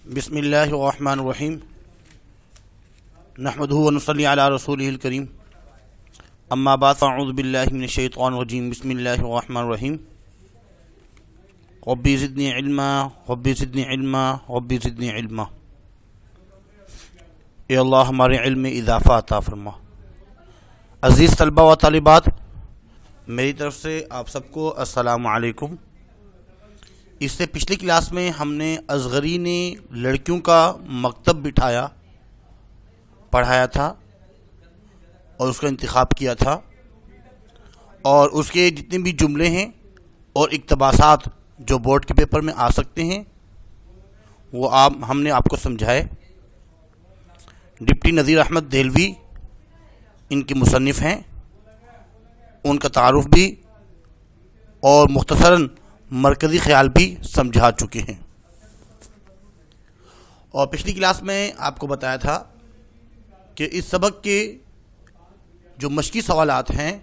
بسم اللہ الرحمن الرحیم نحمدہ و نصلی علی رسولہ الکریم اما بعد فاعوذ باللہ من الشیطان الرجیم بسم اللہ الرحمن الرحیم ربی زدنی علما ربی زدنی علما ربی زدنی علما۔ اے اللہ ہمارے علم میں اضافہ عطا فرما۔ عزیز طلبہ و طالبات، میری طرف سے آپ سب کو السلام علیکم۔ اس سے پچھلی کلاس میں ہم نے اصغری نے لڑکیوں کا مکتب بٹھایا پڑھایا تھا اور اس کا انتخاب کیا تھا، اور اس کے جتنے بھی جملے ہیں اور اقتباسات جو بورڈ کے پیپر میں آ سکتے ہیں وہ ہم نے آپ کو سمجھائے۔ ڈپٹی نذیر احمد دہلوی ان کے مصنف ہیں، ان کا تعارف بھی اور مختصراً مرکزی خیال بھی سمجھا چکے ہیں۔ اور پچھلی کلاس میں آپ کو بتایا تھا کہ اس سبق کے جو مشقی سوالات ہیں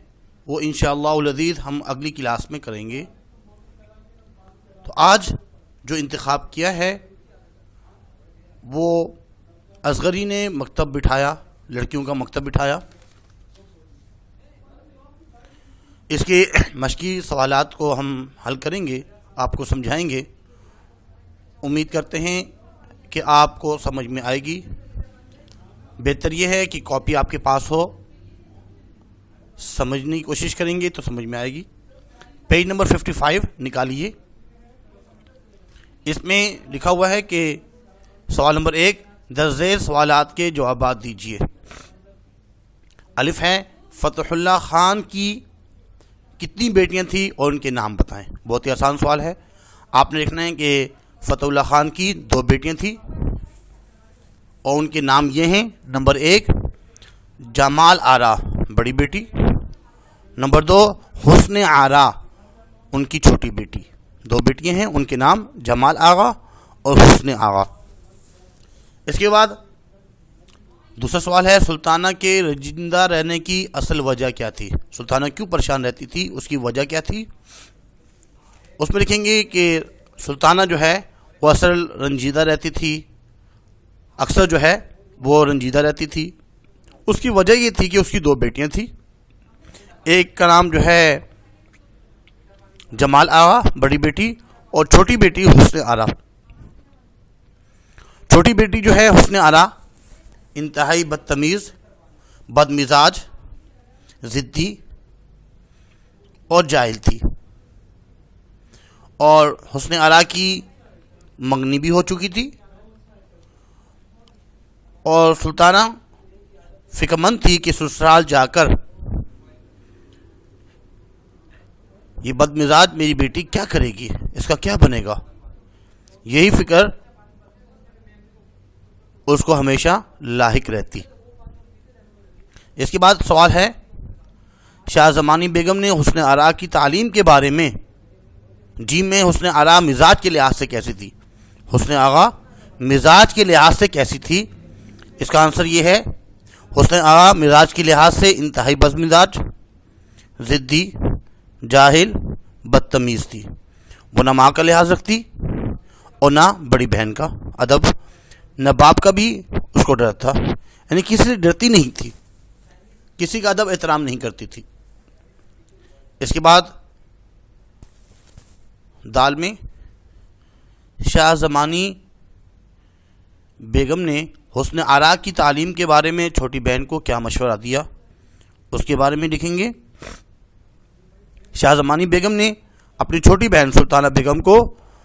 وہ انشاءاللہ العزیز ہم اگلی کلاس میں کریں گے۔ تو آج جو انتخاب کیا ہے وہ اصغری نے مکتب بٹھایا، لڑکیوں کا مکتب بٹھایا۔ اس کے مشقی سوالات کو ہم حل کریں گے، آپ کو سمجھائیں گے۔ امید کرتے ہیں کہ آپ کو سمجھ میں آئے گی۔ بہتر یہ ہے کہ کاپی آپ کے پاس ہو، سمجھنے کی کوشش کریں گے تو سمجھ میں آئے گی۔ Page number 55 نکالیے۔ اس میں لکھا ہوا ہے کہ سوال نمبر 1، درج سوالات کے جوابات دیجیے۔ الف ہے، فتح اللہ خان کی کتنی بیٹیاں تھیں اور ان کے نام بتائیں۔ بہت ہی آسان سوال ہے۔ آپ نے لکھنا ہے کہ فتح اللہ خان کی 2 بیٹیاں تھیں اور ان کے نام یہ ہیں۔ نمبر 1 جمال آرا بڑی بیٹی، نمبر 2 حسن آرا ان کی چھوٹی بیٹی۔ 2 بیٹیاں ہیں، ان کے نام جمال آغا اور حسن آغا۔ اس کے بعد دوسرا سوال ہے، سلطانہ کے رنجیدہ رہنے کی اصل وجہ کیا تھی؟ سلطانہ کیوں پریشان رہتی تھی، اس کی وجہ کیا تھی؟ اس میں لکھیں گے کہ سلطانہ جو ہے وہ اصل رنجیدہ رہتی تھی، اکثر جو ہے وہ رنجیدہ رہتی تھی۔ اس کی وجہ یہ تھی کہ اس کی 2 بیٹیاں تھیں، ایک کا نام جو ہے جمال آغا بڑی بیٹی اور چھوٹی بیٹی حسن آرا۔ چھوٹی بیٹی جو ہے حسن آرا انتہائی بدتمیز، بد مزاج، ضدی اور جاہل تھی، اور حسن آرا کی منگنی بھی ہو چکی تھی، اور سلطانہ فکر مند تھی کہ سسرال جا کر یہ بد مزاج میری بیٹی کیا کرے گی، اس کا کیا بنے گا، یہی فکر اس کو ہمیشہ لاحق رہتی۔ اس کے بعد سوال ہے، شاہ زمانی بیگم نے حسن آرا کی تعلیم کے بارے میں میں حسن آرا مزاج کے لحاظ سے کیسی تھی؟ حسن آغا مزاج کے لحاظ سے کیسی تھی؟ اس کا آنسر یہ ہے، حسن آغا مزاج کے لحاظ سے انتہائی بد مزاج، ضدی، جاہل، بدتمیز تھی۔ وہ نہ ماں کا لحاظ رکھتی اور نہ بڑی بہن کا ادب، نہ باپ کا بھی اس کو ڈر تھا، یعنی کسی سے ڈرتی نہیں تھی، کسی کا ادب احترام نہیں کرتی تھی۔ اس کے بعد دال میں، شاہ زمانی بیگم نے حسن آرا کی تعلیم کے بارے میں چھوٹی بہن کو کیا مشورہ دیا؟ اس کے بارے میں لکھیں گے، شاہ زمانی بیگم نے اپنی چھوٹی بہن سلطانہ بیگم کو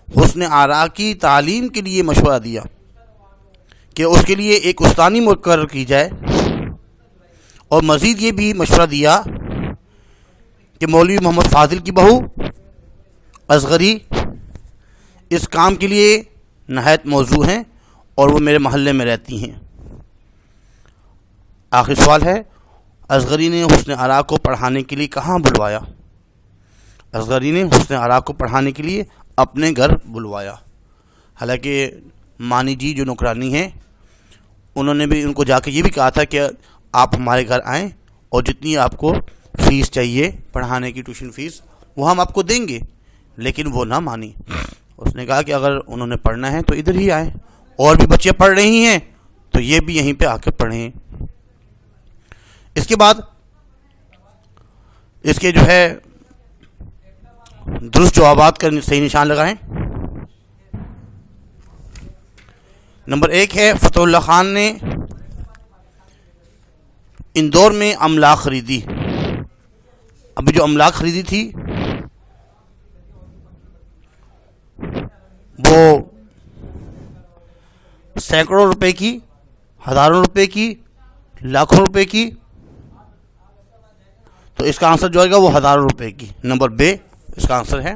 حسن آرا کی تعلیم کے لیے مشورہ دیا کہ اس کے لیے ایک استانی مقرر کی جائے، اور مزید یہ بھی مشورہ دیا کہ مولوی محمد فاضل کی بہو اصغری اس کام کے لیے نہایت موزوں ہیں اور وہ میرے محلے میں رہتی ہیں۔ آخری سوال ہے، اصغری نے حسن آرا کو پڑھانے کے لیے کہاں بلوایا؟ اصغری نے حسن آرا کو پڑھانے کے لیے اپنے گھر بلوایا۔ حالانکہ مانی جی جو نوکرانی ہیں انہوں نے بھی ان کو جا کے یہ بھی کہا تھا کہ آپ ہمارے گھر آئیں اور جتنی آپ کو فیس چاہیے پڑھانے کی ٹیوشن فیس وہ ہم آپ کو دیں گے، لیکن وہ نہ مانی۔ اس نے کہا کہ اگر انہوں نے پڑھنا ہے تو ادھر ہی آئیں اور بھی بچے پڑھ رہی ہیں تو یہ بھی یہیں پہ آ کے پڑھیں. اس کے بعد اس کے جو ہے درست جوابات کا صحیح نشان لگائیں. نمبر 1 ہے فتح اللہ خان نے اندور میں املاک خریدی. ابھی جو املاک خریدی تھی وہ سینکڑوں روپے کی، ہزاروں روپے کی، لاکھوں روپے کی. تو اس کا آنسر جو آئے گا وہ ہزاروں روپے کی. نمبر بے اس کا آنسر ہے.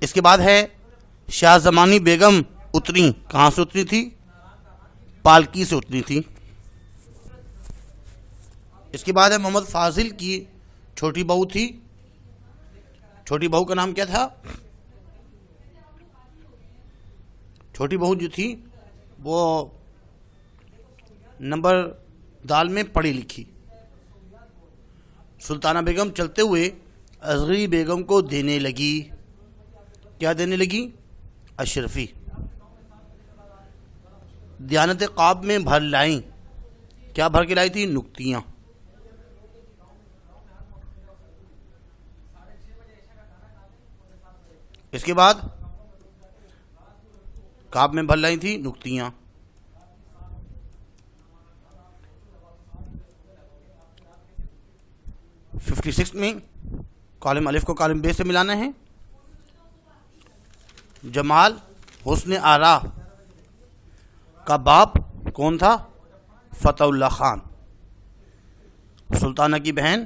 اس کے بعد ہے شاہ زمانی بیگم اتری. کہاں سے اتری تھی؟ پالکی سے اتری تھی. اس کے بعد ہے محمد فاضل کی چھوٹی بہو تھی. چھوٹی بہو کا نام کیا تھا؟ چھوٹی بہو جو تھی وہ نمبر دال میں پڑھی لکھی. سلطانہ بیگم چلتے ہوئے اصغری بیگم کو دینے لگی. کیا دینے لگی؟ اشرفی. دیانت قاب میں بھر لائیں. کیا بھر کے لائی تھی؟ نکتیاں. اس کے بعد قاب میں بھر لائی تھی نکتیاں. ففٹی سکس میں کالم الف کو کالم بے سے ملانا ہے. جمال حسن آرا کا باپ کون تھا؟ فتح اللہ خان. سلطانہ کی بہن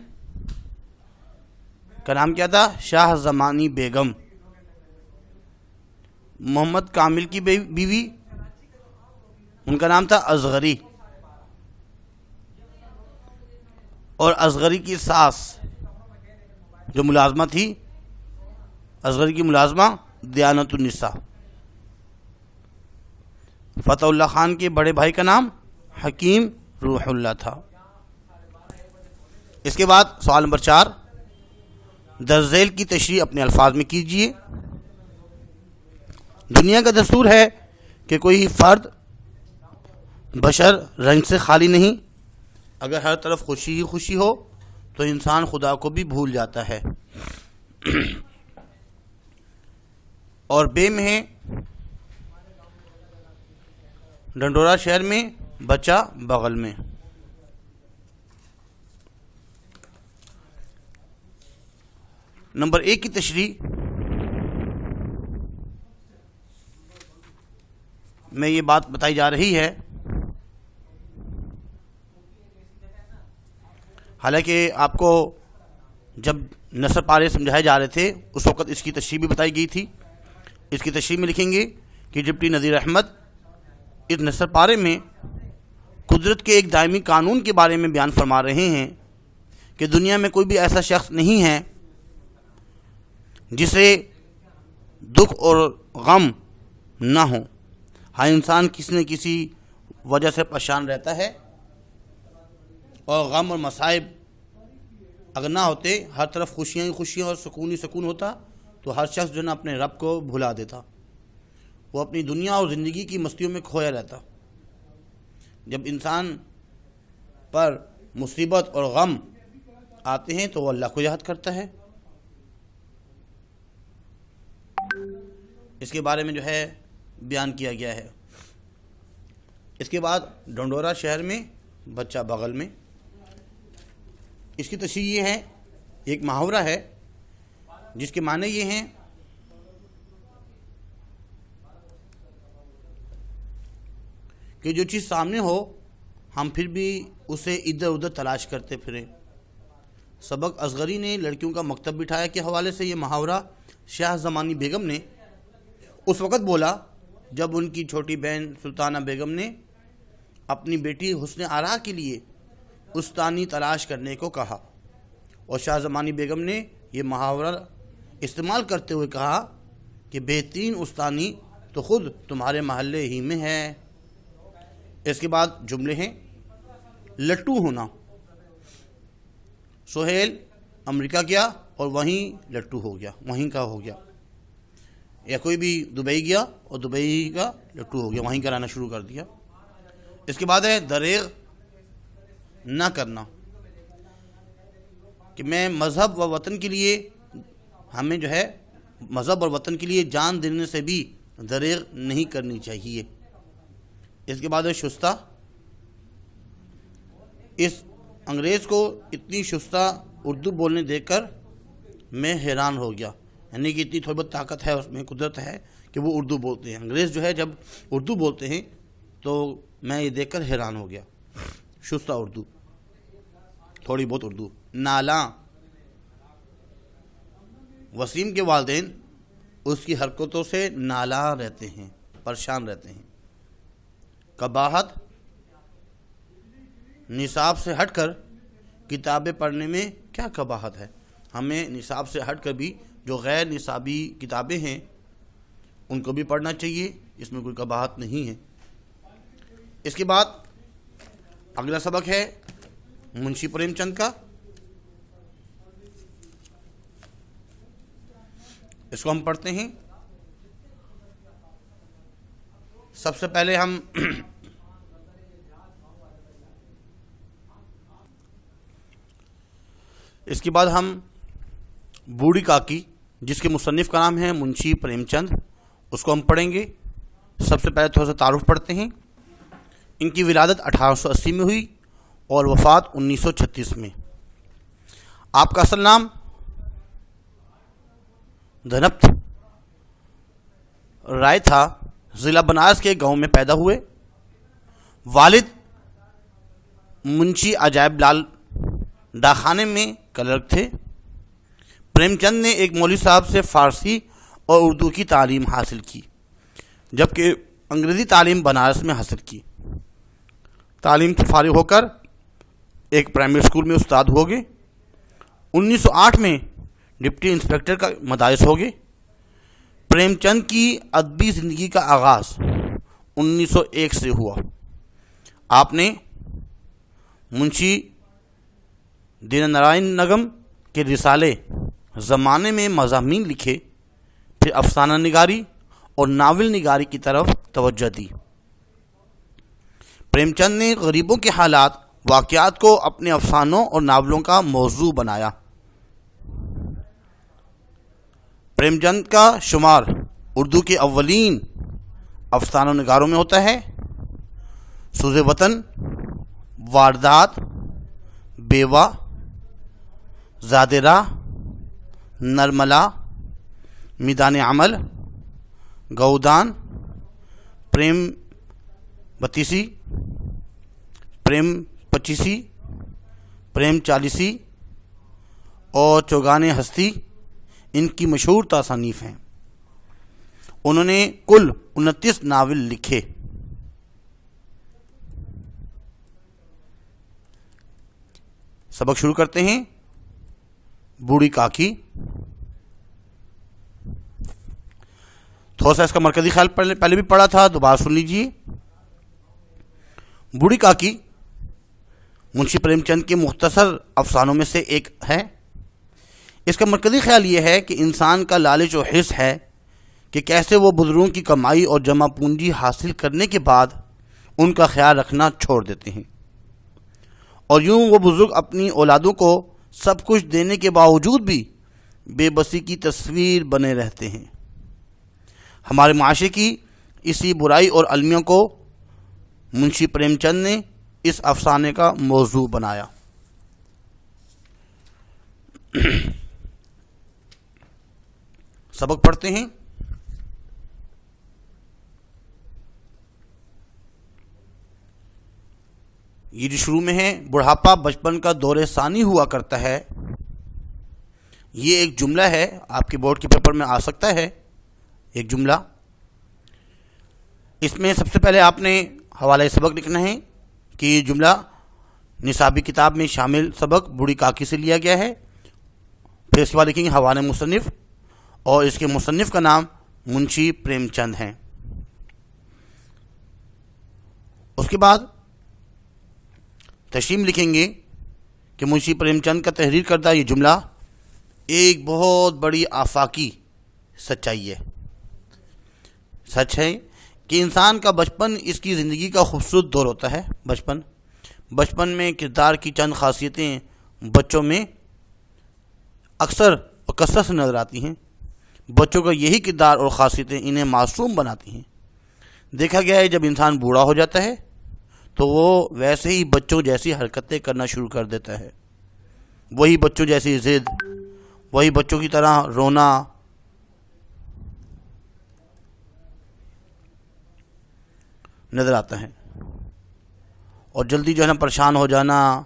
کا نام کیا تھا؟ شاہ زمانی بیگم. محمد کامل کی بیوی ان کا نام تھا اصغری. اور اصغری کی ساس جو ملازمہ تھی، اصغری کی ملازمہ دیانت النساء. فتح اللہ خان کے بڑے بھائی کا نام حکیم روح اللہ تھا. اس کے بعد سوال نمبر 4 درج ذیل کی تشریح اپنے الفاظ میں کیجیے. دنیا کا دستور ہے کہ کوئی فرد بشر رنج سے خالی نہیں. اگر ہر طرف خوشی ہی خوشی ہو تو انسان خدا کو بھی بھول جاتا ہے. اور بے میں ہے ڈنڈورا شہر میں بچہ بغل میں. نمبر 1 کی تشریح میں یہ بات بتائی جا رہی ہے، حالانکہ آپ کو جب نثر پارے سمجھائے جا رہے تھے اس وقت اس کی تشریح بھی بتائی گئی تھی. اس کی تشریح میں لکھیں گے کہ ڈپٹی نذیر احمد اس نثر پارے میں قدرت کے ایک دائمی قانون کے بارے میں بیان فرما رہے ہیں کہ دنیا میں کوئی بھی ایسا شخص نہیں ہے جسے دکھ اور غم نہ ہو. ہر انسان کسی نہ کسی وجہ سے پریشان رہتا ہے، اور غم اور مصائب اگر نہ ہوتے، ہر طرف خوشیاں ہی خوشیاں اور سکون ہی سکون ہوتا، تو ہر شخص جو ہے نا اپنے رب کو بھلا دیتا. وہ اپنی دنیا اور زندگی کی مستیوں میں کھویا رہتا. جب انسان پر مصیبت اور غم آتے ہیں تو وہ اللہ کو یاد کرتا ہے. اس کے بارے میں جو ہے بیان کیا گیا ہے. اس کے بعد ڈنڈورا شہر میں بچہ بغل میں. اس کی تشریح یہ ہے، ایک محاورہ ہے جس کے معنی یہ ہیں کہ جو چیز سامنے ہو ہم پھر بھی اسے ادھر ادھر تلاش کرتے پھریں. سبق اصغری نے لڑکیوں کا مکتب بٹھایا کے حوالے سے یہ محاورہ شاہ زمانی بیگم نے اس وقت بولا جب ان کی چھوٹی بہن سلطانہ بیگم نے اپنی بیٹی حسن آرا کے لیے استانی تلاش کرنے کو کہا، اور شاہ زمانی بیگم نے یہ محاورہ استعمال کرتے ہوئے کہا کہ بہترین استانی تو خود تمہارے محلے ہی میں ہے. اس کے بعد جملے ہیں لٹو ہونا. سہیل امریکہ گیا اور وہیں لٹو ہو گیا، وہیں کا ہو گیا. یا کوئی بھی دبئی گیا اور دبئی کا لٹو ہو گیا، وہیں کرانا شروع کر دیا۔ اس کے بعد ہے دریغ نہ کرنا، کہ میں مذہب و وطن کے لیے، ہمیں جو ہے مذہب اور وطن کے لیے جان دینے سے بھی دریغ نہیں کرنی چاہیے۔ اس کے بعد ہے شستہ۔ اس انگریز کو اتنی شستہ اردو بولنے دیکھ کر میں حیران ہو گیا، یعنی کہ اتنی تھوڑی بہت طاقت ہے اس میں، قدرت ہے کہ وہ اردو بولتے ہیں۔ انگریز جو ہے جب اردو بولتے ہیں تو میں یہ دیکھ کر حیران ہو گیا۔ شستہ اردو، تھوڑی بہت اردو۔ نالاں، وسیم کے والدین اس کی حرکتوں سے نالاں رہتے ہیں، پریشان رہتے ہیں۔ قباحت، نصاب سے ہٹ کر کتابیں پڑھنے میں کیا قباحت ہے؟ ہمیں نصاب سے ہٹ کر بھی جو غیر نصابی کتابیں ہیں ان کو بھی پڑھنا چاہیے، اس میں کوئی قباحت نہیں ہے۔ اس کے بعد اگلا سبق ہے منشی پریم چند کا، اس کو ہم پڑھتے ہیں۔ سب سے پہلے ہم اس کے بعد ہم بوڑھی کاکی، جس کے مصنف کا نام ہے منشی پریم چند، اس کو ہم پڑھیں گے۔ سب سے پہلے تھوڑا سا تعارف پڑھتے ہیں۔ ان کی ولادت 1880 میں ہوئی اور وفات 1936 میں۔ آپ کا اصل نام دھنپت رائے تھا، ضلع بنارس کے گاؤں میں پیدا ہوئے۔ والد منشی عجائب لال ڈاکخانے میں کلرک تھے۔ پریم چند نے ایک مولوی صاحب سے فارسی اور اردو کی تعلیم حاصل کی، جبکہ انگریزی تعلیم بنارس میں حاصل کی۔ تعلیم سے فارغ ہو کر ایک پرائمری اسکول میں استاد ہو گئے۔ 1908 میں ڈپٹی انسپکٹر کا مدارس ہو گئے۔ پریم چند کی ادبی زندگی کا آغاز 1901 سے ہوا۔ آپ نے منشی دین نارائن نگم کے رسالے زمانے میں مضامین لکھے، پھر افسانہ نگاری اور ناول نگاری کی طرف توجہ دی۔ پریم چند نے غریبوں کے حالات، واقعات کو اپنے افسانوں اور ناولوں کا موضوع بنایا۔ پریم چند کا شمار اردو کے اولین افسانہ نگاروں میں ہوتا ہے۔ سوز وطن، واردات، بیوہ، زاد راہ، نرملا، میدان عمل، گودان، پریم بتیسی، پریم پچیسی، پریم چالیسی اور چوگان ہستی ان کی مشہور تصانیف ہیں۔ انہوں نے کل 29 ناول لکھے۔ سبق شروع کرتے ہیں۔ بوڑھی کاکی، تھوڑا سا اس کا مرکزی خیال پہلے بھی پڑھا تھا، دوبارہ سن لیجیے۔ بوڑھی کاکی منشی پریم چند کے مختصر افسانوں میں سے ایک ہے۔ اس کا مرکزی خیال یہ ہے کہ انسان کا لالچ و حرص ہے کہ کیسے وہ بزرگوں کی کمائی اور جمع پونجی حاصل کرنے کے بعد ان کا خیال رکھنا چھوڑ دیتے ہیں، اور یوں وہ بزرگ اپنی اولادوں کو سب کچھ دینے کے باوجود بھی بے بسی کی تصویر بنے رہتے ہیں۔ ہمارے معاشرے کی اسی برائی اور المیوں کو منشی پریم چند نے اس افسانے کا موضوع بنایا۔ سبق پڑھتے ہیں۔ یہ جو شروع میں ہے، بڑھاپا بچپن کا دور ثانی ہوا کرتا ہے، یہ ایک جملہ ہے، آپ کے بورڈ کے پیپر میں آ سکتا ہے ایک جملہ۔ اس میں سب سے پہلے آپ نے حوالہ سبق لکھنا ہے کہ یہ جملہ نصابی کتاب میں شامل سبق بوڑھی کاکی سے لیا گیا ہے۔ پھر اس کے بعد لکھیں گے حوالہ مصنف، اور اس کے مصنف کا نام منشی پریم چند ہیں۔ اس کے بعد تشریح لکھیں گے کہ منشی پریم چند کا تحریر کردہ یہ جملہ ایک بہت بڑی آفاقی سچائی ہے، سچ ہے کہ انسان کا بچپن اس کی زندگی کا خوبصورت دور ہوتا ہے۔ بچپن میں کردار کی چند خاصیتیں بچوں میں اکثر اور کثرت سے نظر آتی ہیں۔ بچوں کا یہی کردار اور خاصیتیں انہیں معصوم بناتی ہیں۔ دیکھا گیا ہے جب انسان بوڑھا ہو جاتا ہے تو وہ ویسے ہی بچوں جیسی حرکتیں کرنا شروع کر دیتا ہے، وہی بچوں جیسی ضد، وہی بچوں کی طرح رونا، نظر آتا ہے، اور جلدی جو ہے نا پریشان ہو جانا۔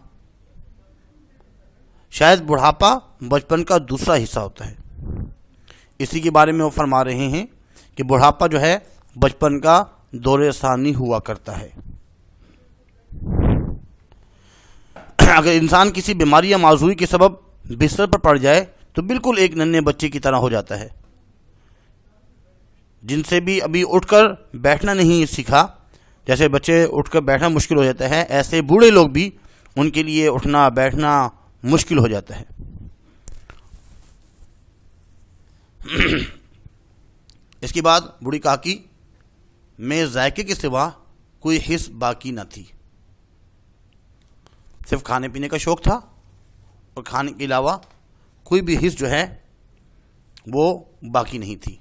شاید بڑھاپا بچپن کا دوسرا حصہ ہوتا ہے۔ اسی کے بارے میں وہ فرما رہے ہیں کہ بڑھاپا جو ہے بچپن کا دور ثانی ہوا کرتا ہے۔ اگر انسان کسی بیماری یا معذوری کے سبب بستر پر پڑ جائے تو بالکل ایک ننھے بچے کی طرح ہو جاتا ہے، جن سے بھی ابھی اٹھ کر بیٹھنا نہیں سیکھا۔ جیسے بچے اٹھ کر بیٹھنا مشکل ہو جاتا ہے، ایسے بوڑھے لوگ بھی ان کے لیے اٹھنا بیٹھنا مشکل ہو جاتا ہے۔ اس کے بعد بوڑھی کاکی میں ذائقے کے سوا کوئی حس باقی نہ تھی، صرف کھانے پینے کا شوق تھا، اور کھانے کے علاوہ کوئی بھی حس جو ہے وہ باقی نہیں تھی۔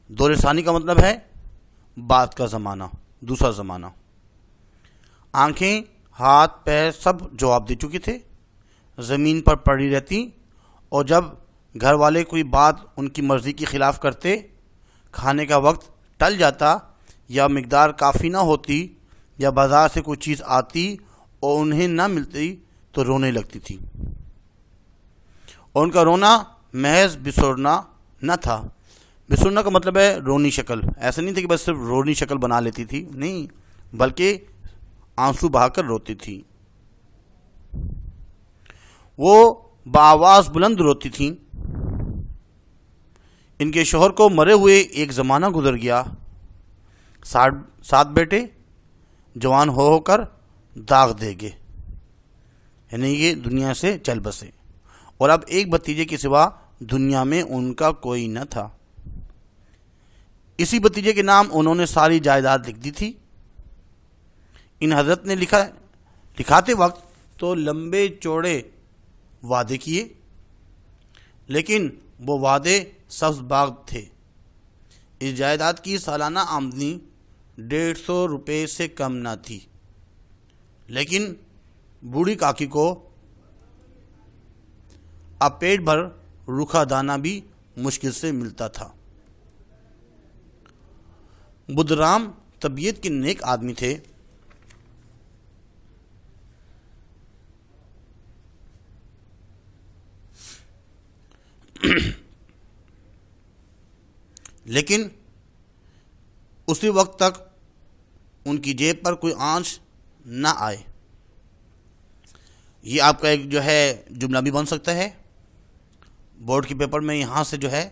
دور ثانی کا مطلب ہے بعد کا زمانہ، دوسرا زمانہ۔ آنکھیں، ہاتھ، پیر سب جواب دے چکے تھے، زمین پر پڑی رہتی، اور جب گھر والے کوئی بات ان کی مرضی کے خلاف کرتے، کھانے کا وقت ٹل جاتا یا مقدار کافی نہ ہوتی یا بازار سے کوئی چیز آتی اور انہیں نہ ملتی تو رونے لگتی تھی، اور ان کا رونا محض بسرنا نہ تھا۔ بسرنا کا مطلب ہے رونی شکل، ایسا نہیں تھا کہ بس صرف رونی شکل بنا لیتی تھی، نہیں، بلکہ آنسو بہا کر روتی تھی۔ وہ بآواز بلند روتی تھیں۔ ان کے شوہر کو مرے ہوئے ایک زمانہ گزر گیا، 7 بیٹے جوان ہو کر داغ دے گئے، یعنی یہ دنیا سے چل بسے، اور اب ایک بھتیجے کے سوا دنیا میں ان کا کوئی نہ تھا۔ اسی بھتیجے کے نام انہوں نے ساری جائیداد لکھ دی تھی۔ ان حضرت نے لکھاتے وقت تو لمبے چوڑے وعدے کیے، لیکن وہ وعدے سبز باغ تھے۔ اس جائیداد کی سالانہ آمدنی 150 روپے سے کم نہ تھی، لیکن بوڑھی کاکی کو اب پیٹ بھر روکھا دانہ بھی مشکل سے ملتا تھا۔ بدھ رام طبیعت کے نیک آدمی تھے۔ لیکن اسی وقت تک ان کی جیب پر کوئی آنچ نہ آئے۔ یہ آپ کا ایک جو ہے جملہ بھی بن سکتا ہے بورڈ کے پیپر میں، یہاں سے جو ہے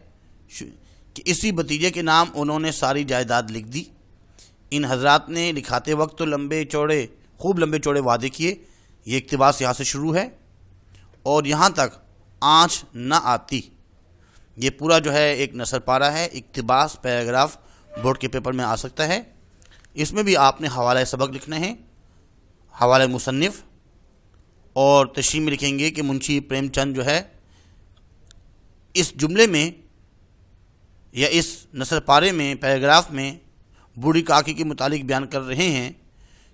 کہ اسی بھتیجے کے نام انہوں نے ساری جائیداد لکھ دی۔ ان حضرات نے لکھاتے وقت تو خوب لمبے چوڑے وعدے کیے۔ یہ اقتباس یہاں سے شروع ہے، اور یہاں تک آنچ نہ آتی۔ یہ پورا جو ہے ایک نثر پارہ ہے، اقتباس پیراگراف بورڈ کے پیپر میں آ سکتا ہے۔ اس میں بھی آپ نے حوالہ سبق لکھنا ہے، حوالہ مصنف، اور تشریح میں لکھیں گے کہ منشی پریم چند جو ہے اس جملے میں یا اس نثر پارے میں پیراگراف میں بوڑھی کاکی کے متعلق بیان کر رہے ہیں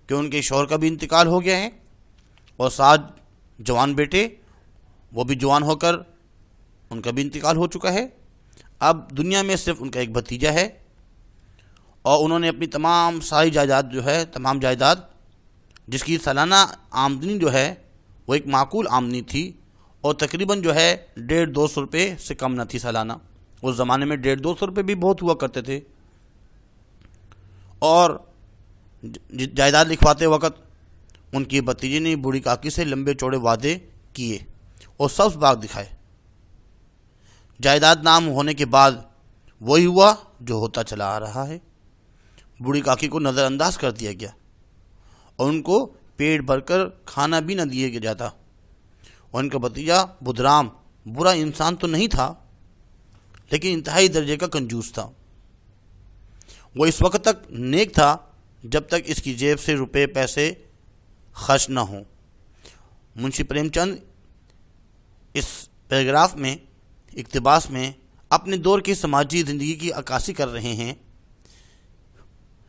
کہ ان کے شوہر کا بھی انتقال ہو گیا ہے، اور 7 جوان بیٹے وہ بھی جوان ہو کر ان کا بھی انتقال ہو چکا ہے۔ اب دنیا میں صرف ان کا ایک بھتیجا ہے، اور انہوں نے اپنی تمام جائیداد جس کی سالانہ آمدنی جو ہے وہ ایک معقول آمدنی تھی، اور تقریباً جو ہے 150-200 روپے سے کم نہ تھی سالانہ۔ اس زمانے میں 150-200 روپے بھی بہت ہوا کرتے تھے۔ اور جائیداد لکھواتے وقت ان کی بھتیجے نے بوڑھی کاکی سے لمبے چوڑے وعدے کیے اور سبز باغ دکھائے۔ جائیداد نام ہونے کے بعد وہی ہوا جو ہوتا چلا آ رہا ہے۔ بوڑھی کاکی کو نظر انداز کر دیا گیا، اور ان کو پیٹ بھر کر کھانا بھی نہ دیا جاتا، اور ان کا بھتیجا بدھ رام برا انسان تو نہیں تھا، لیکن انتہائی درجے کا کنجوس تھا۔ وہ اس وقت تک نیک تھا جب تک اس کی جیب سے روپے پیسے خرچ نہ ہوں۔ منشی پریم چند اس پیراگراف میں اقتباس میں اپنے دور کی سماجی زندگی کی عکاسی کر رہے ہیں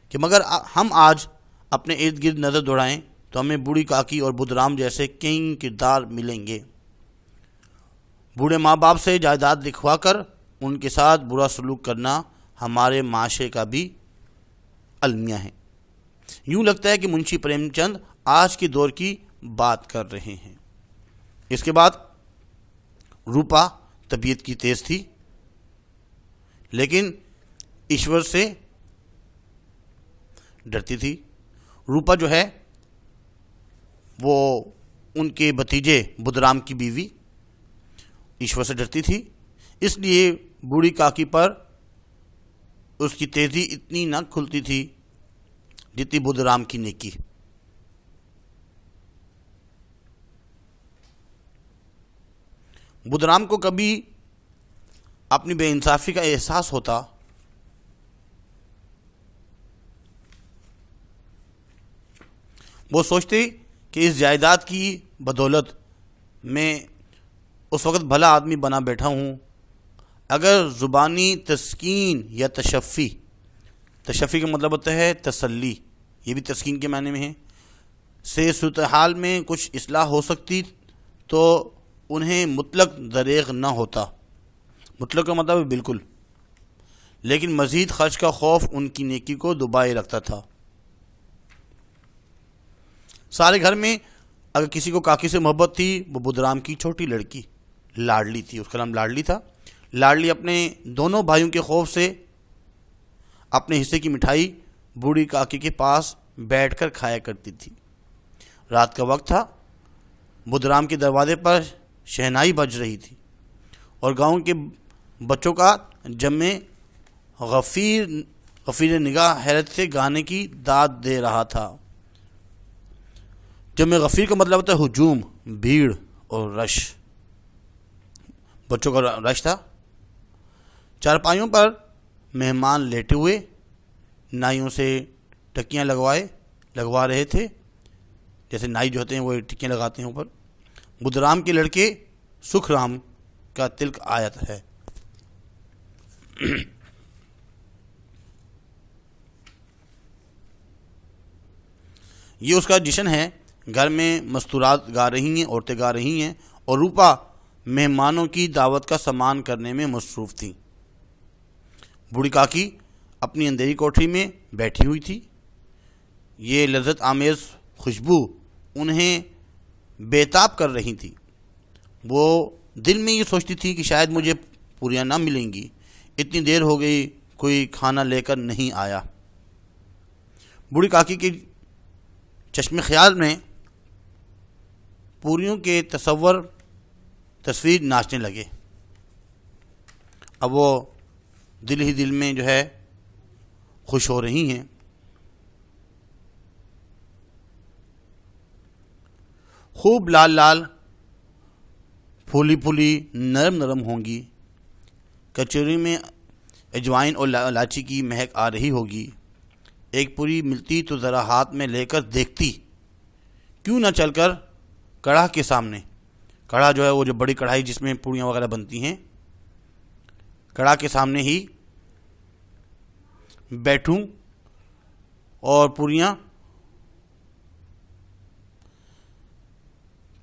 کہ مگر ہم آج اپنے ارد گرد نظر دوڑائیں تو ہمیں بوڑھی کاکی اور بدھ رام جیسے کئی کردار ملیں گے۔ بوڑھے ماں باپ سے جائیداد لکھوا کر ان کے ساتھ برا سلوک کرنا ہمارے معاشرے کا بھی المیہ ہے۔ یوں لگتا ہے کہ منشی پریم چند آج کے دور کی بات کر رہے ہیں۔ اس کے بعد روپا طبیعت کی تیز تھی لیکن ایشور سے ڈرتی تھی۔ روپا جو ہے وہ ان کے بھتیجے بدھ رام کی بیوی ایشور سے ڈرتی تھی، اس لیے بوڑھی کاکی پر اس کی تیزی اتنی نہ کھلتی تھی جتنی بدھ رام کی نیکی۔ بدھ رام کو کبھی اپنی بے انصافی کا احساس ہوتا وہ سوچتے کہ اس جائیداد کی بدولت میں اس وقت بھلا آدمی بنا بیٹھا ہوں، اگر زبانی تسکین یا تشفی کا مطلب ہوتا ہے تسلی، یہ بھی تسکین کے معنی میں ہے، سے صورتحال میں کچھ اصلاح ہو سکتی تو انہیں مطلق دریغ نہ ہوتا۔ مطلق کا مطلب بالکل، لیکن مزید خرچ کا خوف ان کی نیکی کو دبائے رکھتا تھا۔ سارے گھر میں اگر کسی کو کاکی سے محبت تھی وہ بدھ رام کی چھوٹی لڑکی لاڈلی تھی، اس کا نام لاڈلی تھا۔ لاڈلی اپنے دونوں بھائیوں کے خوف سے اپنے حصے کی مٹھائی بوڑھی کاکی کے پاس بیٹھ کر کھایا کرتی تھی۔ رات کا وقت تھا، بدھ رام کے دروازے پر شہنائی بج رہی تھی اور گاؤں کے بچوں کا جمع غفیر نگاہ حیرت سے گانے کی داد دے رہا تھا۔ جمع غفیر کا مطلب ہوتا ہے ہجوم، بھیڑ اور رش۔ بچوں کا رش تھا۔ چارپائیوں پر مہمان لیٹے ہوئے نائیوں سے ٹکیاں لگوا رہے تھے، جیسے نائی جو ہوتے ہیں وہ ٹکیاں لگاتے ہیں اوپر۔ بدھ رام کے لڑکے سکھ رام کا تلک آیت ہے۔ یہ اس کا جشن ہے۔ گھر میں مستورات گا رہی ہیں، عورتیں گا رہی ہیں اور روپا مہمانوں کی دعوت کا سامان کرنے میں مصروف تھی۔ بوڑھی کاکی اپنی اندھیری کوٹری میں بیٹھی ہوئی تھی۔ یہ لذت آمیز خوشبو انہیں بےتاب کر رہی تھی۔ وہ دل میں یہ سوچتی تھی کہ شاید مجھے پوریاں نہ ملیں گی، اتنی دیر ہو گئی کوئی کھانا لے کر نہیں آیا۔ بوڑھی کاکی کے چشم خیال میں پوریوں کے تصویر ناچنے لگے۔ اب وہ دل ہی دل میں جو ہے خوش ہو رہی ہیں۔ خوب لال لال، پھولی پھولی، نرم نرم ہوں گی۔ کچوری میں اجوائن اور الائچی کی مہک آ رہی ہوگی۔ ایک پوری ملتی تو ذرا ہاتھ میں لے کر دیکھتی، کیوں نہ چل کر کڑاہ کے سامنے، کڑاہ جو ہے وہ جو بڑی کڑھائی جس میں پوریاں وغیرہ بنتی ہیں، کڑاہ کے سامنے ہی بیٹھوں اور پوریاں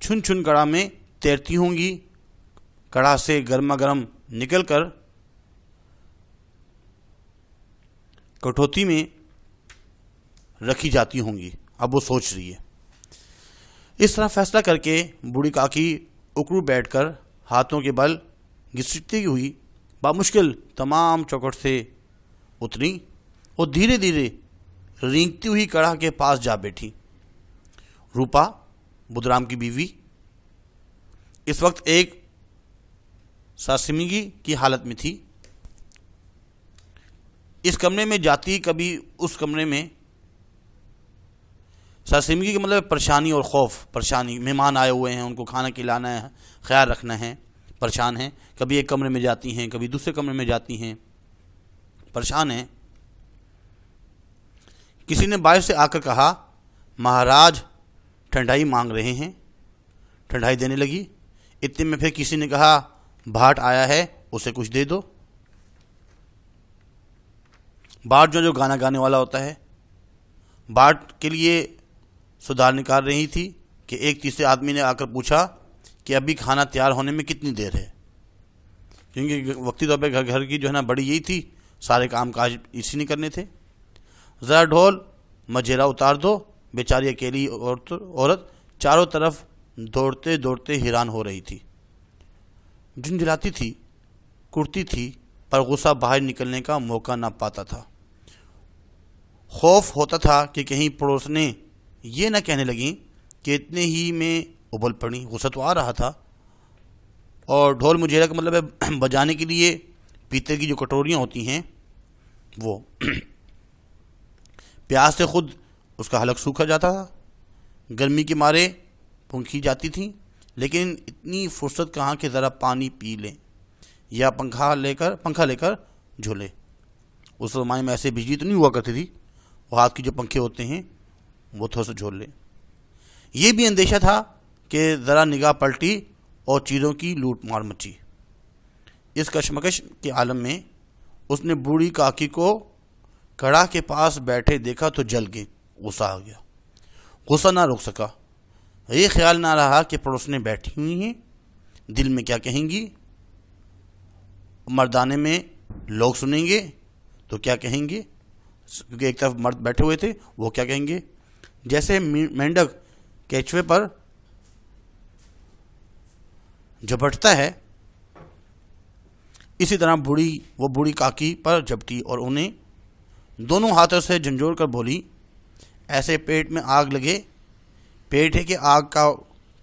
چھن چھن کڑاہ میں تیرتی ہوں گی، کڑاہ سے گرما گرم نکل کر کٹوتی میں رکھی جاتی ہوں گی۔ اب وہ سوچ رہی ہے۔ اس طرح فیصلہ کر کے بوڑھی کاکی اکڑو بیٹھ کر ہاتھوں کے بل گھسیٹتی ہوئی بامشکل تمام چوکھٹ سے اتری اور دھیرے دھیرے رینگتی ہوئی کڑاہ کے پاس جا بیٹھی۔ روپا بدھ رام کی بیوی اس وقت ایک ساسمگی کی حالت میں تھی۔ اس کمرے میں جاتی، کبھی اس کمرے میں۔ ساسمگی کا مطلب پریشانی اور خوف، پریشانی، مہمان آئے ہوئے ہیں، ان کو کھانا کھلانا ہے، خیال رکھنا ہے، پریشان ہیں۔ کبھی ایک کمرے میں جاتی ہیں، کبھی دوسرے کمرے میں جاتی ہیں، پریشان ہیں۔ کسی نے باہر سے آ کر کہا مہاراج ٹھنڈائی مانگ رہے ہیں، ٹھنڈائی دینے لگی۔ اتنے میں پھر کسی نے کہا بھاٹ آیا ہے، اسے کچھ دے دو۔ بھاٹ جو گانا گانے والا ہوتا ہے، بھاٹ کے لیے سدھار نکال رہی تھی کہ ایک تیسرے آدمی نے آ کر پوچھا کہ ابھی کھانا تیار ہونے میں کتنی دیر ہے، کیونکہ وقتی طور پہ گھر کی جو ہے نا بڑی یہی تھی، سارے کام کاج اسی نے کرنے تھے۔ ذرا ڈھول مجیرا اتار دو۔ بیچاری اکیلی عورت چاروں طرف دوڑتے دوڑتے حیران ہو رہی تھی، جھنجھلاتی تھی، کرتی تھی، پر غصہ باہر نکلنے کا موقع نہ پاتا تھا۔ خوف ہوتا تھا کہ کہیں پڑوسنے یہ نہ کہنے لگیں کہ اتنے ہی میں ابل پڑی۔ غصہ تو آ رہا تھا، اور ڈھول مجیرا کا مطلب ہے بجانے کے لیے پیتل کی جو کٹوریاں ہوتی ہیں وہ۔ پیاس سے خود اس کا حلق سوکھا جاتا تھا، گرمی کے مارے پھونکی جاتی تھیں، لیکن اتنی فرصت کہاں کہ ذرا پانی پی لیں یا پنکھا لے کر جھولے۔ اس زمانے میں ایسے بجلی تو نہیں ہوا کرتی تھی، وہ ہاتھ کی جو پنکھے ہوتے ہیں وہ تھوڑا سا جھول لیں۔ یہ بھی اندیشہ تھا کہ ذرا نگاہ پلٹی اور چیزوں کی لوٹ مار مچی۔ اس کشمکش کے عالم میں اس نے بوڑھی کاکی کو کڑا کے پاس بیٹھے دیکھا تو جل گئی، غصہ آ گیا، غصہ نہ روک سکا۔ یہ خیال نہ رہا کہ پڑوسنے بیٹھی ہوئی ہیں، دل میں کیا کہیں گی، مردانے میں لوگ سنیں گے تو کیا کہیں گے، کیونکہ ایک طرف مرد بیٹھے ہوئے تھے، وہ کیا کہیں گے۔ جیسے مینڈک کیچوے پر جھپٹتا ہے، اسی طرح وہ بوڑھی کاکی پر جھپٹی اور انہیں دونوں ہاتھوں سے جھنجھوڑ کر بولی، ایسے پیٹ میں آگ لگے، پیٹ ہے کہ آگ کا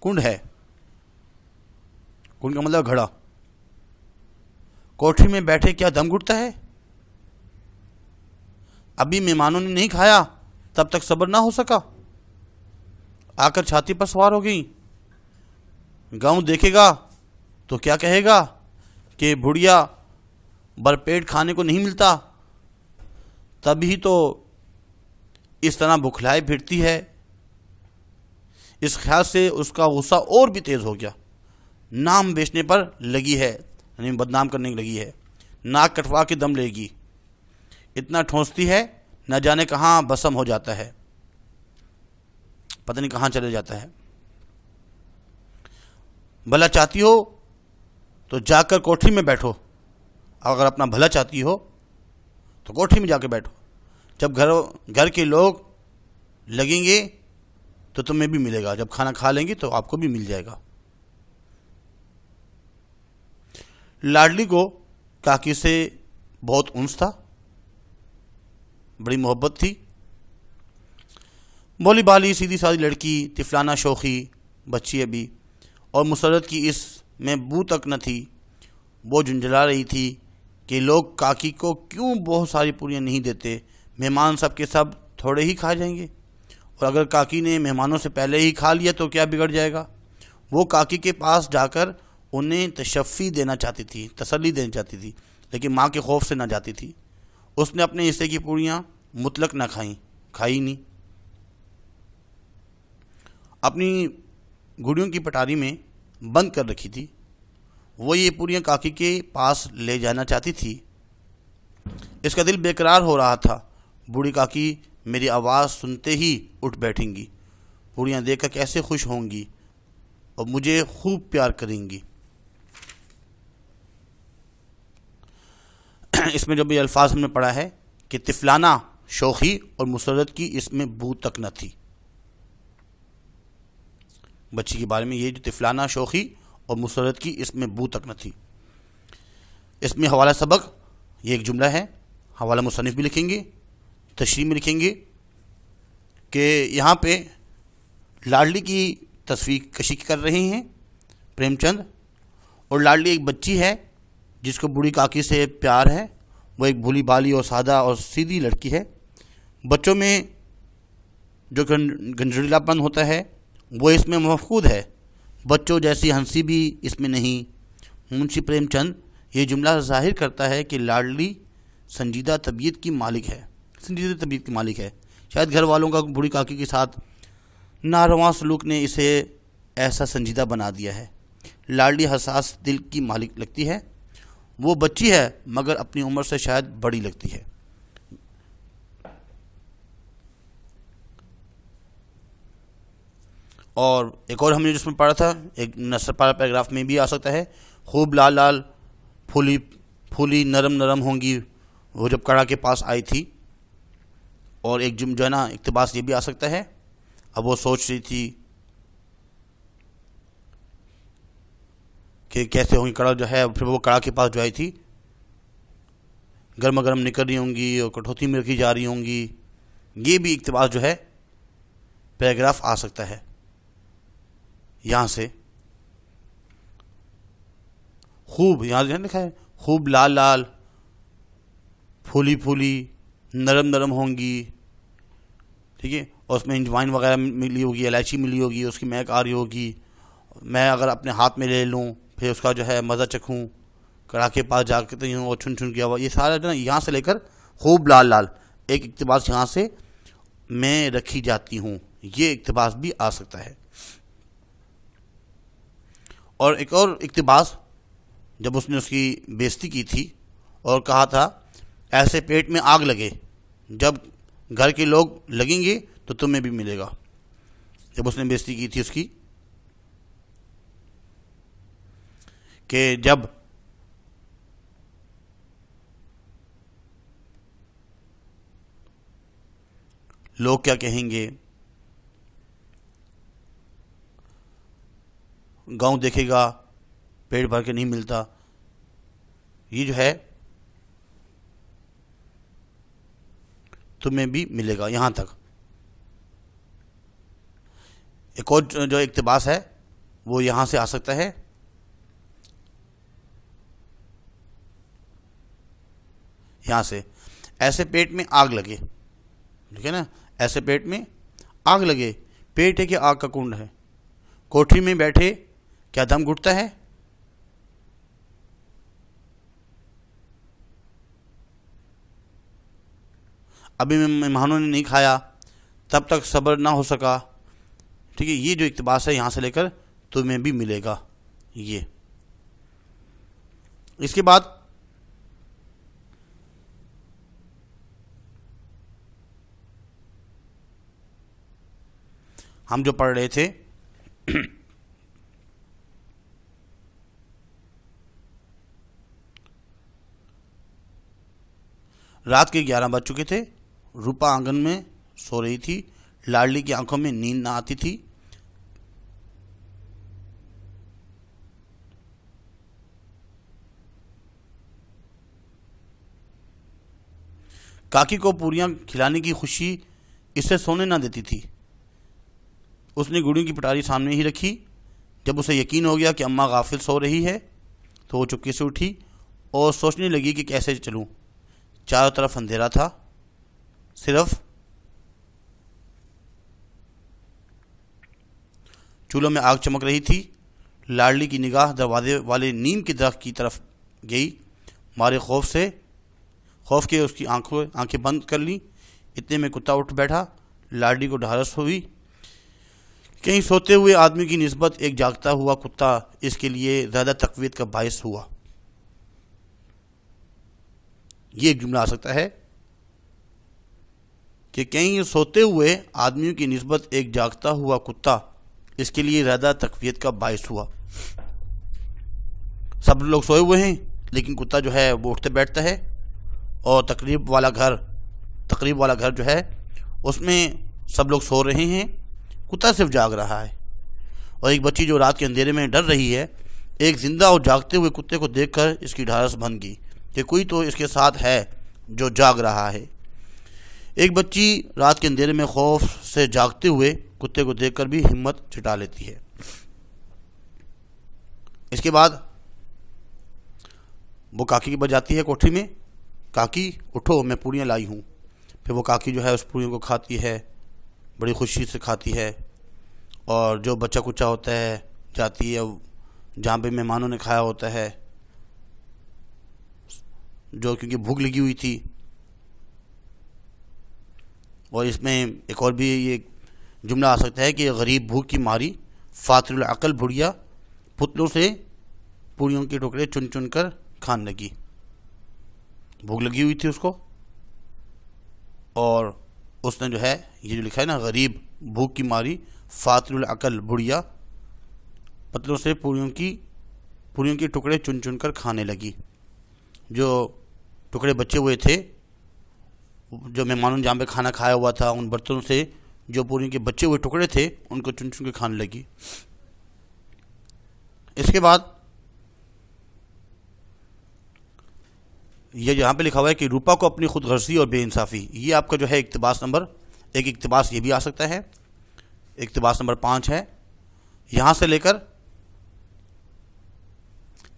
کنڈ ہے، کنڈ کا مطلب گھڑا، کوٹھی میں بیٹھے کیا دم گھٹتا ہے، ابھی مہمانوں نے نہیں کھایا تب تک صبر نہ ہو سکا، آ کر چھاتی پر سوار ہو گئی، گاؤں دیکھے گا تو کیا کہے گا کہ بڑھیا برپیٹ کھانے کو نہیں ملتا، تبھی تو اس طرح بکھلائے پھرتی ہے۔ اس خیال سے اس کا غصہ اور بھی تیز ہو گیا، نام بیچنے پر لگی ہے، یعنی بدنام کرنے لگی ہے، ناک کٹوا کے دم لے گی، اتنا ٹھونستی ہے نہ جانے کہاں بسم ہو جاتا ہے، پتہ نہیں کہاں چلے جاتا ہے۔ بھلا چاہتی ہو تو جا کر کوٹھی میں بیٹھو، اگر اپنا بھلا چاہتی ہو تو کوٹھی میں جا کے بیٹھو، جب گھر کے لوگ لگیں گے تو تمہیں بھی ملے گا، جب کھانا کھا لیں گے تو آپ کو بھی مل جائے گا۔ لاڈلی کو کاکی سے بہت انس تھا، بڑی محبت تھی، بولی بالی سیدھی سادھی لڑکی، طفلانہ شوخی بچی ابھی، اور مسرت کی اس میں بو تک نہ تھی۔ وہ جھنجھلا رہی تھی کہ لوگ کاکی کو کیوں بہت ساری پوریاں نہیں دیتے، مہمان سب کے سب تھوڑے ہی کھا جائیں گے، اور اگر کاکی نے مہمانوں سے پہلے ہی کھا لیا تو کیا بگڑ جائے گا۔ وہ کاکی کے پاس جا کر انہیں تشفی دینا چاہتی تھی، تسلی دینا چاہتی تھی، لیکن ماں کے خوف سے نہ جاتی تھی۔ اس نے اپنے حصے کی پوریاں مطلق نہ کھائی نہیں، اپنی گڑیوں کی پٹاری میں بند کر رکھی تھی۔ وہ یہ پوریاں کاکی کے پاس لے جانا چاہتی تھی۔ اس کا دل بے قرار ہو رہا تھا، بوڑھی کاکی میری آواز سنتے ہی اٹھ بیٹھیں گی، پوریاں دیکھ کر کیسے خوش ہوں گی اور مجھے خوب پیار کریں گی۔ اس میں جو بھی الفاظ ہم نے پڑھا ہے کہ طفلانہ شوخی اور مسرت کی اس میں بو تک نہ تھی، بچی کے بارے میں یہ جو طفلانہ شوخی اور مسرت کی اس میں بو تک نہ تھی۔ اس میں حوالہ سبق یہ ایک جملہ ہے، حوالہ مصنف بھی لکھیں گے، تشریح میں لکھیں گے کہ یہاں پہ لاڈلی کی تصویر کشی کر رہے ہیں پریم چند، اور لاڈلی ایک بچی ہے جس کو بوڑھی کاکی سے پیار ہے، وہ ایک بھولی بالی اور سادہ اور سیدھی لڑکی ہے۔ بچوں میں جو گنجڑیلا پن ہوتا ہے وہ اس میں مفقود ہے، بچوں جیسی ہنسی بھی اس میں نہیں۔ منشی پریم چند یہ جملہ ظاہر کرتا ہے کہ لاڈلی سنجیدہ طبیعت کی مالک ہے، شاید گھر والوں کا بوڑھی کاکی کے ساتھ ناروا سلوک نے اسے ایسا سنجیدہ بنا دیا ہے۔ لاڈلی حساس دل کی مالک لگتی ہے، وہ بچی ہے مگر اپنی عمر سے شاید بڑی لگتی ہے۔ اور ایک اور ہم نے جس میں پڑھا تھا، ایک نثر پارہ پیراگراف میں بھی آ سکتا ہے، خوب لال لال پھولی پھولی نرم نرم ہوں گی وہ جب کڑا کے پاس آئی تھی۔ اور ایک جو ہے نا اقتباس یہ بھی آ سکتا ہے، اب وہ سوچ رہی تھی کہ کیسے ہوں گی کڑا جو ہے، پھر وہ کڑا کے پاس جو آئی تھی گرما گرم نکل رہی ہوں گی اور کٹوتی میں رکھی جا رہی ہوں گی۔ یہ بھی اقتباس جو ہے پیراگراف آ سکتا ہے یہاں سے۔ خوب یہاں سے لکھا ہے خوب لال لال پھولی پھولی نرم نرم ہوں گی، ٹھیک ہے، اور اس میں انجوائن وغیرہ ملی ہوگی، الائچی ملی ہوگی، اس کی مہک آ رہی ہوگی، میں اگر اپنے ہاتھ میں لے لوں پھر اس کا جو ہے مزہ چکھوں، کڑا کے پاس جا کے ہوں اور چھن چھن کیا ہوا، یہ سارا جو ہے یہاں سے لے کر خوب لال لال ایک اقتباس یہاں سے میں رکھی جاتی ہوں، یہ اقتباس بھی آ سکتا ہے۔ اور ایک اور اقتباس جب اس نے اس کی بےزتی کی تھی اور کہا تھا ایسے پیٹ میں آگ لگے، جب گھر کے لوگ لگیں گے تو تمہیں بھی ملے گا، جب اس نے بےزتی کی تھی اس کی کہ جب لوگ کیا کہیں گے، گاؤں دیکھے گا پیٹ بھر کے نہیں ملتا، یہ جو ہے تمہیں بھی ملے گا، یہاں تک۔ ایک اور جو اقتباس ہے وہ یہاں سے آ سکتا ہے، یہاں سے ایسے پیٹ میں آگ لگے، ٹھیک ہے نا، ایسے پیٹ میں آگ لگے، پیٹ ہے کہ آگ کا کنڈ ہے، کوٹھی میں بیٹھے کیا دم گھٹتا ہے، ابھی مہمانوں نے نہیں کھایا تب تک صبر نہ ہو سکا، ٹھیک ہے، یہ جو اقتباس ہے یہاں سے لے کر تمہیں بھی ملے گا، یہ۔ اس کے بعد ہم جو پڑھ رہے تھے رات کے 11 بج چکے تھے، روپا آنگن میں سو رہی تھی، لاڈلی کی آنکھوں میں نیند نہ آتی تھی، کاکی کو پوریاں کھلانے کی خوشی اسے سونے نہ دیتی تھی۔ اس نے گڑیوں کی پٹاری سامنے ہی رکھی، جب اسے یقین ہو گیا کہ اماں غافل سو رہی ہے تو وہ چپکے سے اٹھی اور سوچنے لگی کہ کیسے چلوں، چاروں طرف اندھیرا تھا، صرف چولہوں میں آگ چمک رہی تھی۔ لاڈلی کی نگاہ دروازے والے نیم کے درخت کی طرف گئی، مارے خوف کے اس کی آنکھیں بند کر لیں، اتنے میں کتا اٹھ بیٹھا، لاڈلی کو ڈھارس ہوئی، کہیں سوتے ہوئے آدمی کی نسبت ایک جاگتا ہوا کتا اس کے لیے زیادہ تقویت کا باعث ہوا۔ یہ ایک جملہ آ سکتا ہے کہ کہیں سوتے ہوئے آدمیوں کی نسبت ایک جاگتا ہوا کتا اس کے لیے زیادہ تقویت کا باعث ہوا۔ سب لوگ سوئے ہوئے ہیں لیکن کتا جو ہے وہ اٹھتے بیٹھتا ہے، اور تقریب والا گھر جو ہے اس میں سب لوگ سو رہے ہیں، کتا صرف جاگ رہا ہے، اور ایک بچی جو رات کے اندھیرے میں ڈر رہی ہے، ایک زندہ اور جاگتے ہوئے کتے کو دیکھ کر اس کی ڈھارس بن گئی کہ کوئی تو اس کے ساتھ ہے جو جاگ رہا ہے۔ ایک بچی رات کے اندھیرے میں خوف سے جاگتے ہوئے کتے کو دیکھ کر بھی ہمت جٹا لیتی ہے۔ اس کے بعد وہ کاکی کی بجاتی ہے کوٹھی میں، کاکی اٹھو میں پوریاں لائی ہوں، پھر وہ کاکی جو ہے اس پوریوں کو کھاتی ہے، بڑی خوشی سے کھاتی ہے، اور جو بچہ کچا ہوتا ہے جاتی ہے جہاں پہ مہمانوں نے کھایا ہوتا ہے، جو کیونکہ بھوک لگی ہوئی تھی، اور اس میں ایک اور بھی یہ جملہ آ سکتا ہے کہ غریب بھوک کی ماری فاتر العقل بڑھیا پتلوں سے پوریوں کے ٹکڑے چن چن کر کھانے لگی. بھوک لگی ہوئی تھی اس کو، اور اس نے جو ہے یہ جو لکھا ہے نا، غریب بھوک کی ماری فاتر العقل بڑھیا پتلوں سے پوریوں کے ٹکڑے چن چن کر کھانے لگی. جو ٹکڑے بچے ہوئے تھے، جو مہمانوں نے جہاں پہ کھانا کھایا ہوا تھا، ان برتنوں سے جو پوریوں کے بچے ہوئے ٹکڑے تھے ان کو چن چن کے کھانے لگی. اس کے بعد یہ یہاں پہ لکھا ہوا ہے کہ روپا کو اپنی خود غرضی اور بے انصافی، یہ آپ کا جو ہے اقتباس نمبر ایک. اقتباس یہ بھی آ سکتا ہے، اقتباس نمبر 5 ہے. یہاں سے لے کر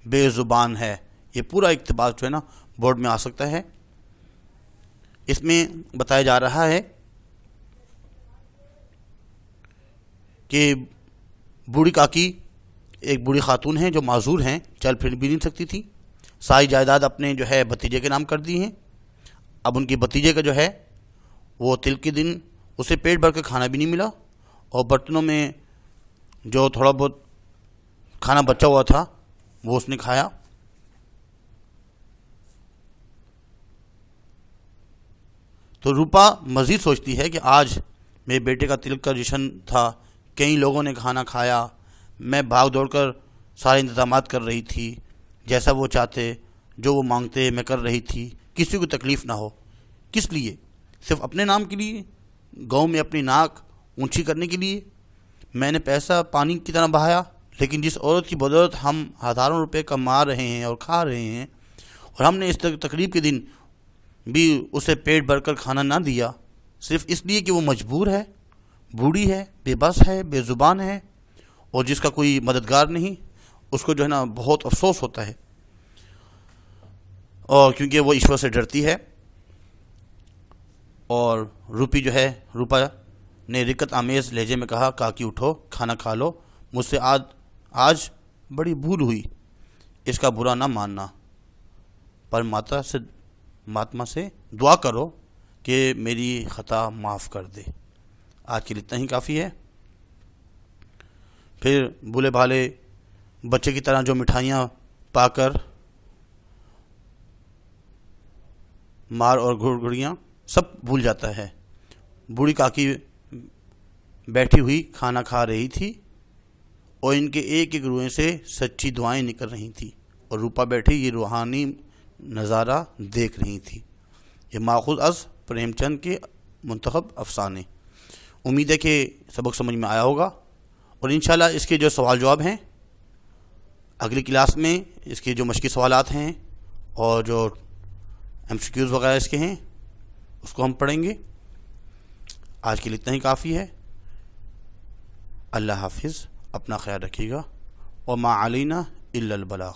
بے زبان ہے، یہ پورا اقتباس جو ہے نا بورڈ میں آ سکتا ہے. اس میں بتایا جا رہا ہے کہ بوڑھی کاکی ایک بوڑھی خاتون ہیں جو معذور ہیں، چل پھر بھی نہیں سکتی تھی. ساری جائیداد اپنے جو ہے بھتیجے کے نام کر دی ہیں. اب ان کے بھتیجے کا جو ہے وہ تل کے دن اسے پیٹ بھر کے کھانا بھی نہیں ملا، اور برتنوں میں جو تھوڑا بہت کھانا بچا ہوا تھا وہ اس نے کھایا. تو روپا مزید سوچتی ہے کہ آج میرے بیٹے کا تلک کا جشن تھا، کئی لوگوں نے کھانا کھایا، میں بھاگ دوڑ کر سارے انتظامات کر رہی تھی، جیسا وہ چاہتے، جو وہ مانگتے میں کر رہی تھی، کسی کو تکلیف نہ ہو. کس لیے؟ صرف اپنے نام کے لیے، گاؤں میں اپنی ناک اونچی کرنے کے لیے. میں نے پیسہ پانی کی طرح بہایا، لیکن جس عورت کی بدولت ہم ہزاروں روپے کما رہے ہیں اور کھا رہے ہیں، اور ہم نے اس تقریب کے دن بھی اسے پیٹ بھر کر کھانا نہ دیا، صرف اس لیے کہ وہ مجبور ہے، بوڑھی ہے، بے بس ہے، بے زبان ہے، اور جس کا کوئی مددگار نہیں، اس کو جو ہے نا بہت افسوس ہوتا ہے. اور کیونکہ وہ ایشور سے ڈرتی ہے. اور روپا نے رکت آمیز لہجے میں کہا، کاکی اٹھو، کھانا کھا لو، مجھ سے آج بڑی بھول ہوئی، اس کا برا نہ ماننا، پر ماتما سے دعا کرو کہ میری خطا معاف کر دے. آج کے لیے اتنا ہی کافی ہے. پھر بھولے بھالے بچے کی طرح جو مٹھائیاں پا کر مار اور گھڑگھڑیاں سب بھول جاتا ہے. بوڑھی کاکی بیٹھی ہوئی کھانا کھا رہی تھی، اور ان کے ایک ایک روئے سے سچی دعائیں نکل رہی تھیں، اور روپا بیٹھی یہ روحانی نظارہ دیکھ رہی تھی. یہ ماخوذ از پریم چند کے منتخب افسانے. امید ہے کہ سبق سمجھ میں آیا ہوگا، اور انشاءاللہ اس کے جو سوال جواب ہیں اگلی کلاس میں، اس کے جو مشقی سوالات ہیں اور جو MCQs وغیرہ اس کے ہیں اس کو ہم پڑھیں گے. آج کے لیے اتنا ہی کافی ہے. اللہ حافظ، اپنا خیال رکھیے گا. وما علینا الا البلاغ.